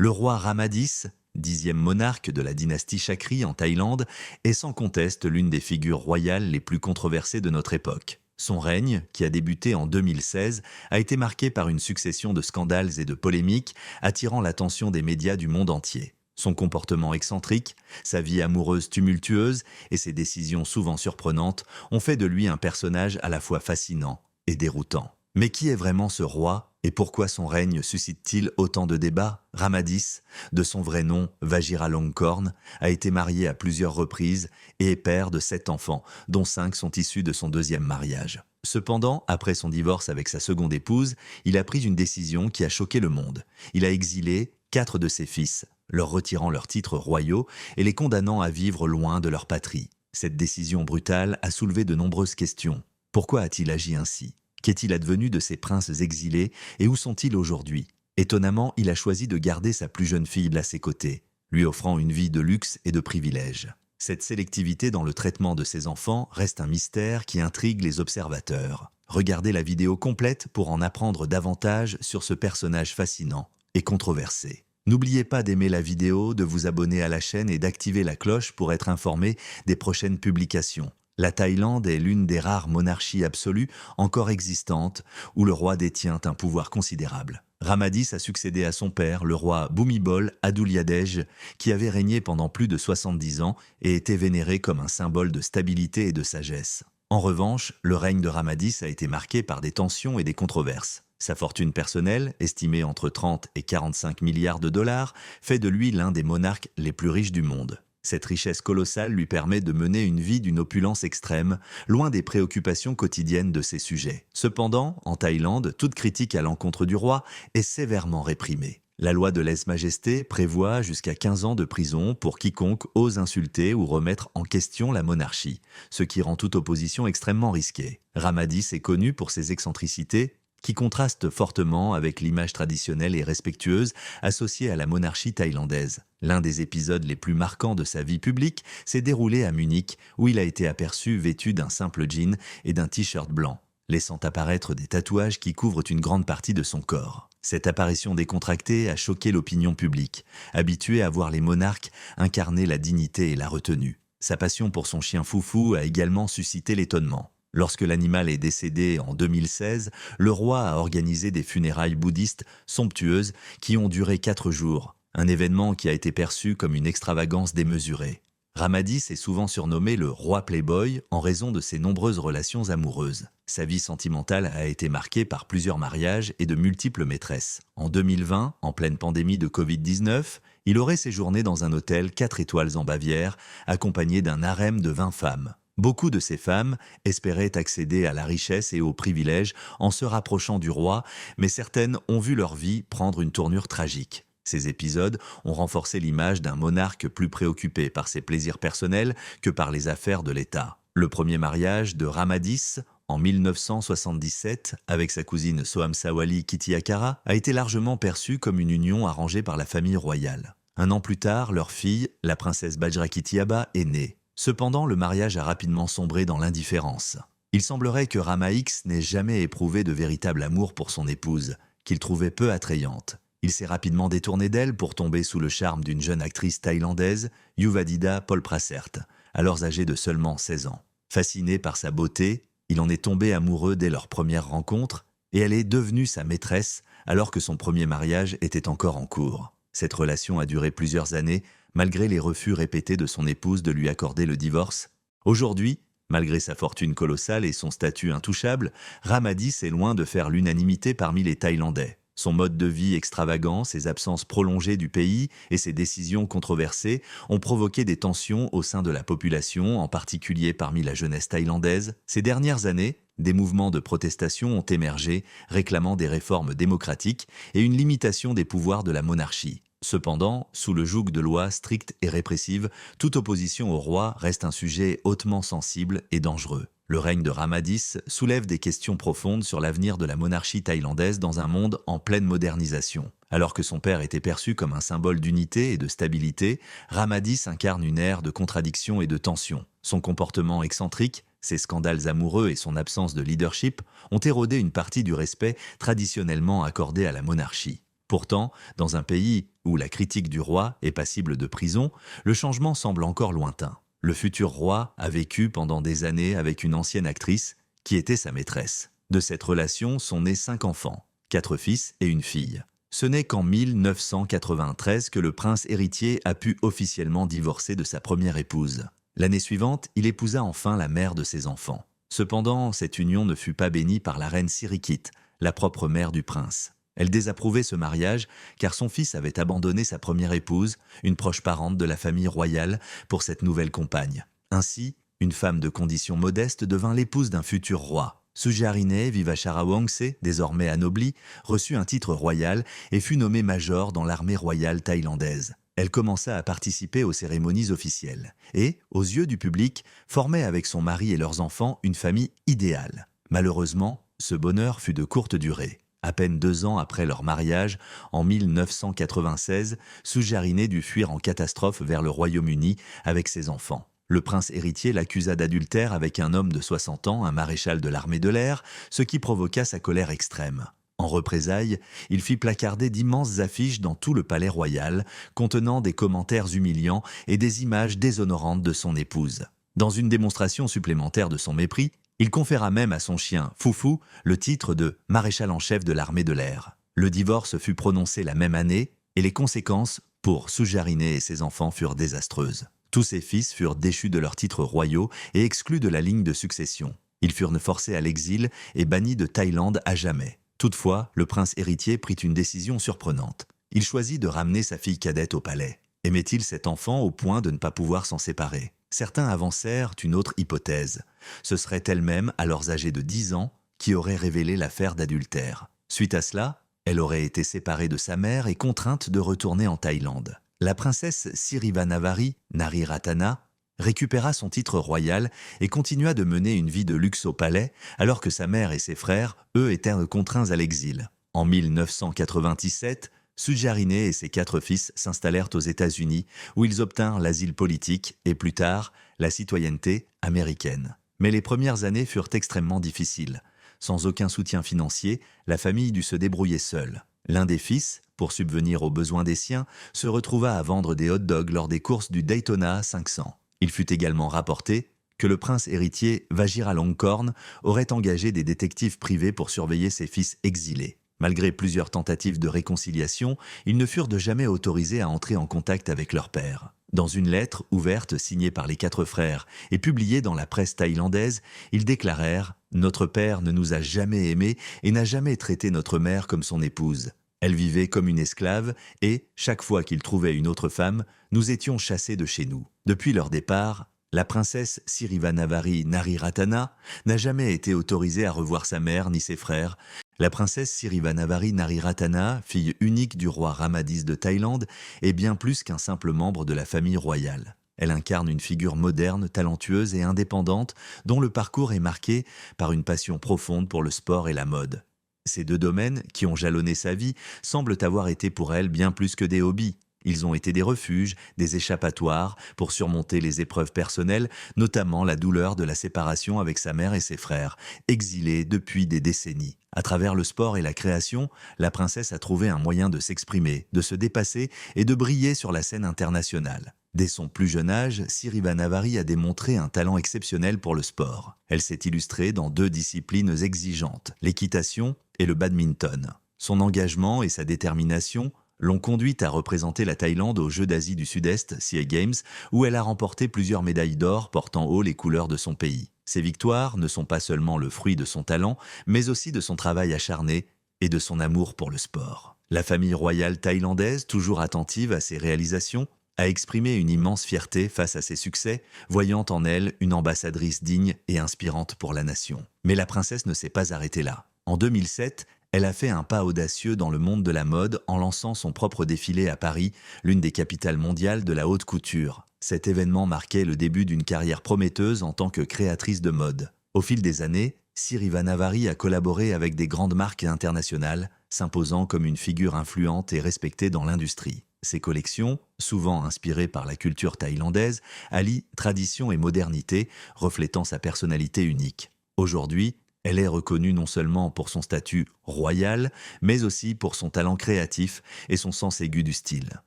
Le roi Ramadis, 10e monarque de la dynastie Chakri en Thaïlande, est sans conteste l'une des figures royales les plus controversées de notre époque. Son règne, qui a débuté en 2016, a été marqué par une succession de scandales et de polémiques, attirant l'attention des médias du monde entier. Son comportement excentrique, sa vie amoureuse tumultueuse et ses décisions souvent surprenantes ont fait de lui un personnage à la fois fascinant et déroutant. Mais qui est vraiment ce roi et pourquoi son règne suscite-t-il autant de débats? Ramadis, de son vrai nom Vajiralongkorn, a été marié à plusieurs reprises et est père de 7 enfants, dont 5 sont issus de son deuxième mariage. Cependant, après son divorce avec sa seconde épouse, il a pris une décision qui a choqué le monde. Il a exilé 4 de ses fils, leur retirant leurs titres royaux et les condamnant à vivre loin de leur patrie. Cette décision brutale a soulevé de nombreuses questions. Pourquoi a-t-il agi ainsi? Qu'est-il advenu de ces princes exilés et où sont-ils aujourd'hui? Étonnamment, il a choisi de garder sa plus jeune fille à ses côtés, lui offrant une vie de luxe et de privilèges. Cette sélectivité dans le traitement de ses enfants reste un mystère qui intrigue les observateurs. Regardez la vidéo complète pour en apprendre davantage sur ce personnage fascinant et controversé. N'oubliez pas d'aimer la vidéo, de vous abonner à la chaîne et d'activer la cloche pour être informé des prochaines publications. La Thaïlande est l'une des rares monarchies absolues encore existantes où le roi détient un pouvoir considérable. Ramadis a succédé à son père, le roi Bhumibol Adulyadej, qui avait régné pendant plus de 70 ans et était vénéré comme un symbole de stabilité et de sagesse. En revanche, le règne de Ramadis a été marqué par des tensions et des controverses. Sa fortune personnelle, estimée entre 30 et 45 milliards de dollars, fait de lui l'un des monarques les plus riches du monde. Cette richesse colossale lui permet de mener une vie d'une opulence extrême, loin des préoccupations quotidiennes de ses sujets. Cependant, en Thaïlande, toute critique à l'encontre du roi est sévèrement réprimée. La loi de lèse-majesté prévoit jusqu'à 15 ans de prison pour quiconque ose insulter ou remettre en question la monarchie, ce qui rend toute opposition extrêmement risquée. Ramadis est connu pour ses excentricités, qui contraste fortement avec l'image traditionnelle et respectueuse associée à la monarchie thaïlandaise. L'un des épisodes les plus marquants de sa vie publique s'est déroulé à Munich, où il a été aperçu vêtu d'un simple jean et d'un t-shirt blanc, laissant apparaître des tatouages qui couvrent une grande partie de son corps. Cette apparition décontractée a choqué l'opinion publique, habituée à voir les monarques incarner la dignité et la retenue. Sa passion pour son chien Foufou a également suscité l'étonnement. Lorsque l'animal est décédé en 2016, le roi a organisé des funérailles bouddhistes somptueuses qui ont duré 4 jours, un événement qui a été perçu comme une extravagance démesurée. Ramadis est souvent surnommé le roi playboy en raison de ses nombreuses relations amoureuses. Sa vie sentimentale a été marquée par plusieurs mariages et de multiples maîtresses. En 2020, en pleine pandémie de Covid-19, il aurait séjourné dans un hôtel 4 étoiles en Bavière, accompagné d'un harem de 20 femmes. Beaucoup de ces femmes espéraient accéder à la richesse et aux privilèges en se rapprochant du roi, mais certaines ont vu leur vie prendre une tournure tragique. Ces épisodes ont renforcé l'image d'un monarque plus préoccupé par ses plaisirs personnels que par les affaires de l'État. Le premier mariage de Ramadis, en 1977, avec sa cousine Sohamsawali Kitiakara, a été largement perçu comme une union arrangée par la famille royale. Un an plus tard, leur fille, la princesse Bajrakitiaba, est née. Cependant, le mariage a rapidement sombré dans l'indifférence. Il semblerait que Rama X n'ait jamais éprouvé de véritable amour pour son épouse, qu'il trouvait peu attrayante. Il s'est rapidement détourné d'elle pour tomber sous le charme d'une jeune actrice thaïlandaise, Yuvadida Polprasert, alors âgée de seulement 16 ans. Fasciné par sa beauté, il en est tombé amoureux dès leur première rencontre, et elle est devenue sa maîtresse alors que son premier mariage était encore en cours. Cette relation a duré plusieurs années, malgré les refus répétés de son épouse de lui accorder le divorce. Aujourd'hui, malgré sa fortune colossale et son statut intouchable, Ramadis est loin de faire l'unanimité parmi les Thaïlandais. Son mode de vie extravagant, ses absences prolongées du pays et ses décisions controversées ont provoqué des tensions au sein de la population, en particulier parmi la jeunesse thaïlandaise. Ces dernières années, des mouvements de protestation ont émergé, réclamant des réformes démocratiques et une limitation des pouvoirs de la monarchie. Cependant, sous le joug de lois strictes et répressives, toute opposition au roi reste un sujet hautement sensible et dangereux. Le règne de Ramadis soulève des questions profondes sur l'avenir de la monarchie thaïlandaise dans un monde en pleine modernisation. Alors que son père était perçu comme un symbole d'unité et de stabilité, Ramadis incarne une ère de contradiction et de tension. Son comportement excentrique, ses scandales amoureux et son absence de leadership ont érodé une partie du respect traditionnellement accordé à la monarchie. Pourtant, dans un pays où la critique du roi est passible de prison, le changement semble encore lointain. Le futur roi a vécu pendant des années avec une ancienne actrice qui était sa maîtresse. De cette relation sont nés 5 enfants, 4 fils et une fille. Ce n'est qu'en 1993 que le prince héritier a pu officiellement divorcer de sa première épouse. L'année suivante, il épousa enfin la mère de ses enfants. Cependant, cette union ne fut pas bénie par la reine Sirikit, la propre mère du prince. Elle désapprouvait ce mariage car son fils avait abandonné sa première épouse, une proche parente de la famille royale, pour cette nouvelle compagne. Ainsi, une femme de condition modeste devint l'épouse d'un futur roi. Sujarine Vivacharawangse, désormais anoblie, reçut un titre royal et fut nommée major dans l'armée royale thaïlandaise. Elle commença à participer aux cérémonies officielles et, aux yeux du public, formait avec son mari et leurs enfants une famille idéale. Malheureusement, ce bonheur fut de courte durée. À peine 2 ans après leur mariage, en 1996, Sujarine dut fuir en catastrophe vers le Royaume-Uni avec ses enfants. Le prince héritier l'accusa d'adultère avec un homme de 60 ans, un maréchal de l'armée de l'air, ce qui provoqua sa colère extrême. En représailles, il fit placarder d'immenses affiches dans tout le palais royal, contenant des commentaires humiliants et des images déshonorantes de son épouse. Dans une démonstration supplémentaire de son mépris, il conféra même à son chien, Foufou, le titre de maréchal en chef de l'armée de l'air. Le divorce fut prononcé la même année, et les conséquences pour Sujarine et ses enfants furent désastreuses. Tous ses fils furent déchus de leurs titres royaux et exclus de la ligne de succession. Ils furent forcés à l'exil et bannis de Thaïlande à jamais. Toutefois, le prince héritier prit une décision surprenante. Il choisit de ramener sa fille cadette au palais. Aimait-il cet enfant au point de ne pas pouvoir s'en séparer? Certains avancèrent une autre hypothèse. Ce serait elle-même, alors âgée de 10 ans, qui aurait révélé l'affaire d'adultère. Suite à cela, elle aurait été séparée de sa mère et contrainte de retourner en Thaïlande. La princesse Sirivannavari Nariratana récupéra son titre royal et continua de mener une vie de luxe au palais, alors que sa mère et ses frères, eux, étaient contraints à l'exil. En 1997, Sujarine et ses 4 fils s'installèrent aux États-Unis, où ils obtinrent l'asile politique et plus tard, la citoyenneté américaine. Mais les premières années furent extrêmement difficiles. Sans aucun soutien financier, la famille dut se débrouiller seule. L'un des fils, pour subvenir aux besoins des siens, se retrouva à vendre des hot-dogs lors des courses du Daytona 500. Il fut également rapporté que le prince héritier Vajiralongkorn aurait engagé des détectives privés pour surveiller ses fils exilés. Malgré plusieurs tentatives de réconciliation, ils ne furent de jamais autorisés à entrer en contact avec leur père. Dans une lettre ouverte signée par les 4 frères et publiée dans la presse thaïlandaise, ils déclarèrent « Notre père ne nous a jamais aimés et n'a jamais traité notre mère comme son épouse. Elle vivait comme une esclave et, chaque fois qu'il trouvait une autre femme, nous étions chassés de chez nous. Depuis leur départ, la princesse Sirivannavari Nariratana n'a jamais été autorisée à revoir sa mère ni ses frères. La princesse Sirivannavari Nariratana, fille unique du roi Ramadis de Thaïlande, est bien plus qu'un simple membre de la famille royale. Elle incarne une figure moderne, talentueuse et indépendante, dont le parcours est marqué par une passion profonde pour le sport et la mode. Ces 2 domaines, qui ont jalonné sa vie, semblent avoir été pour elle bien plus que des hobbies. Ils ont été des refuges, des échappatoires pour surmonter les épreuves personnelles, notamment la douleur de la séparation avec sa mère et ses frères, exilés depuis des décennies. À travers le sport et la création, la princesse a trouvé un moyen de s'exprimer, de se dépasser et de briller sur la scène internationale. Dès son plus jeune âge, Sirivannavari a démontré un talent exceptionnel pour le sport. Elle s'est illustrée dans 2 disciplines exigeantes, l'équitation et le badminton. Son engagement et sa détermination l'ont conduite à représenter la Thaïlande aux Jeux d'Asie du Sud-Est, SEA Games, où elle a remporté plusieurs médailles d'or portant haut les couleurs de son pays. Ces victoires ne sont pas seulement le fruit de son talent, mais aussi de son travail acharné et de son amour pour le sport. La famille royale thaïlandaise, toujours attentive à ses réalisations, a exprimé une immense fierté face à ses succès, voyant en elle une ambassadrice digne et inspirante pour la nation. Mais la princesse ne s'est pas arrêtée là. En 2007, elle a fait un pas audacieux dans le monde de la mode en lançant son propre défilé à Paris, l'une des capitales mondiales de la haute couture. Cet événement marquait le début d'une carrière prometteuse en tant que créatrice de mode. Au fil des années, Sirivannavari a collaboré avec des grandes marques internationales, s'imposant comme une figure influente et respectée dans l'industrie. Ses collections, souvent inspirées par la culture thaïlandaise, allient tradition et modernité, reflétant sa personnalité unique. Aujourd'hui, Elle est reconnue non seulement pour son statut royal, mais aussi pour son talent créatif et son sens aigu du style.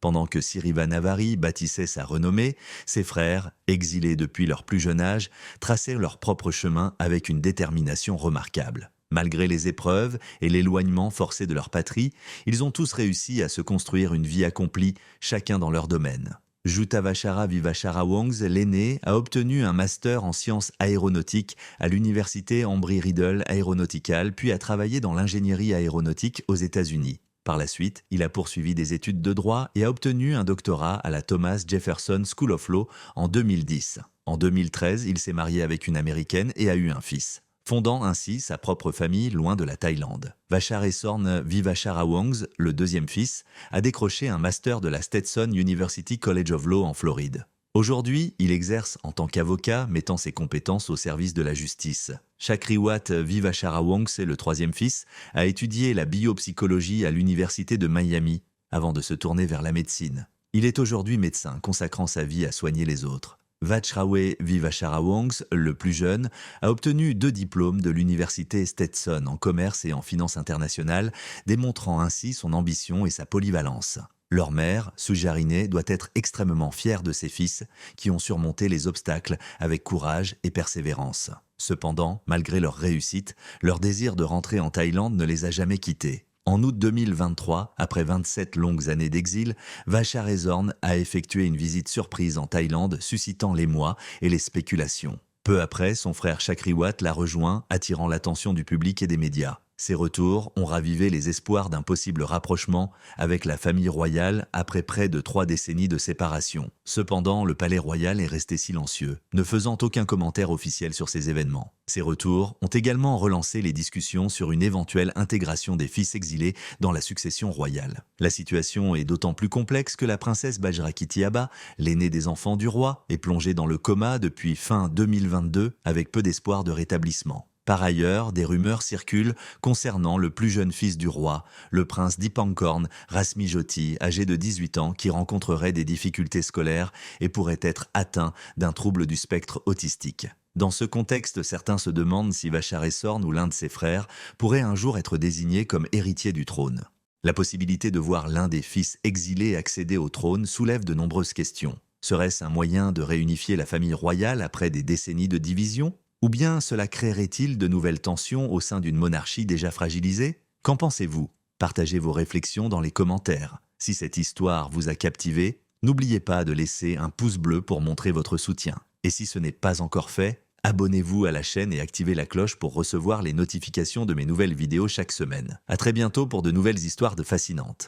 Pendant que Sirivanavari bâtissait sa renommée, ses frères, exilés depuis leur plus jeune âge, tracèrent leur propre chemin avec une détermination remarquable. Malgré les épreuves et l'éloignement forcé de leur patrie, ils ont tous réussi à se construire une vie accomplie, chacun dans leur domaine. Jutavachara Vivachara Wongse, l'aîné, a obtenu un master en sciences aéronautiques à l'université Embry-Riddle Aeronautical, puis a travaillé dans l'ingénierie aéronautique aux États-Unis. Par la suite, il a poursuivi des études de droit et a obtenu un doctorat à la Thomas Jefferson School of Law en 2010. En 2013, il s'est marié avec une Américaine et a eu un fils, fondant ainsi sa propre famille loin de la Thaïlande. Vacharesorn Vivachara Wongse, le deuxième fils, a décroché un master de la Stetson University College of Law en Floride. Aujourd'hui, il exerce en tant qu'avocat, mettant ses compétences au service de la justice. Chakriwat Vivachara Wongse, le troisième fils, a étudié la biopsychologie à l'université de Miami, avant de se tourner vers la médecine. Il est aujourd'hui médecin, consacrant sa vie à soigner les autres. Vachrawe Vivachara Wongse, le plus jeune, a obtenu 2 diplômes de l'université Stetson en commerce et en finance internationale, démontrant ainsi son ambition et sa polyvalence. Leur mère, Sujarine, doit être extrêmement fière de ses fils qui ont surmonté les obstacles avec courage et persévérance. Cependant, malgré leur réussite, leur désir de rentrer en Thaïlande ne les a jamais quittés. En août 2023, après 27 longues années d'exil, Vacharesorn a effectué une visite surprise en Thaïlande, suscitant l'émoi et les spéculations. Peu après, son frère Chakriwat l'a rejoint, attirant l'attention du public et des médias. Ces retours ont ravivé les espoirs d'un possible rapprochement avec la famille royale après près de 3 décennies de séparation. Cependant, le palais royal est resté silencieux, ne faisant aucun commentaire officiel sur ces événements. Ces retours ont également relancé les discussions sur une éventuelle intégration des fils exilés dans la succession royale. La situation est d'autant plus complexe que la princesse Bajrakitiaba, l'aînée des enfants du roi, est plongée dans le coma depuis fin 2022 avec peu d'espoir de rétablissement. Par ailleurs, des rumeurs circulent concernant le plus jeune fils du roi, le prince Dipankorn Rasmijoti, âgé de 18 ans, qui rencontrerait des difficultés scolaires et pourrait être atteint d'un trouble du spectre autistique. Dans ce contexte, certains se demandent si Vacharesorn ou l'un de ses frères pourrait un jour être désigné comme héritier du trône. La possibilité de voir l'un des fils exilés accéder au trône soulève de nombreuses questions. Serait-ce un moyen de réunifier la famille royale après des décennies de division ? Ou bien cela créerait-il de nouvelles tensions au sein d'une monarchie déjà fragilisée? Qu'en pensez-vous? Partagez vos réflexions dans les commentaires. Si cette histoire vous a captivé, n'oubliez pas de laisser un pouce bleu pour montrer votre soutien. Et si ce n'est pas encore fait, abonnez-vous à la chaîne et activez la cloche pour recevoir les notifications de mes nouvelles vidéos chaque semaine. À très bientôt pour de nouvelles histoires de fascinantes.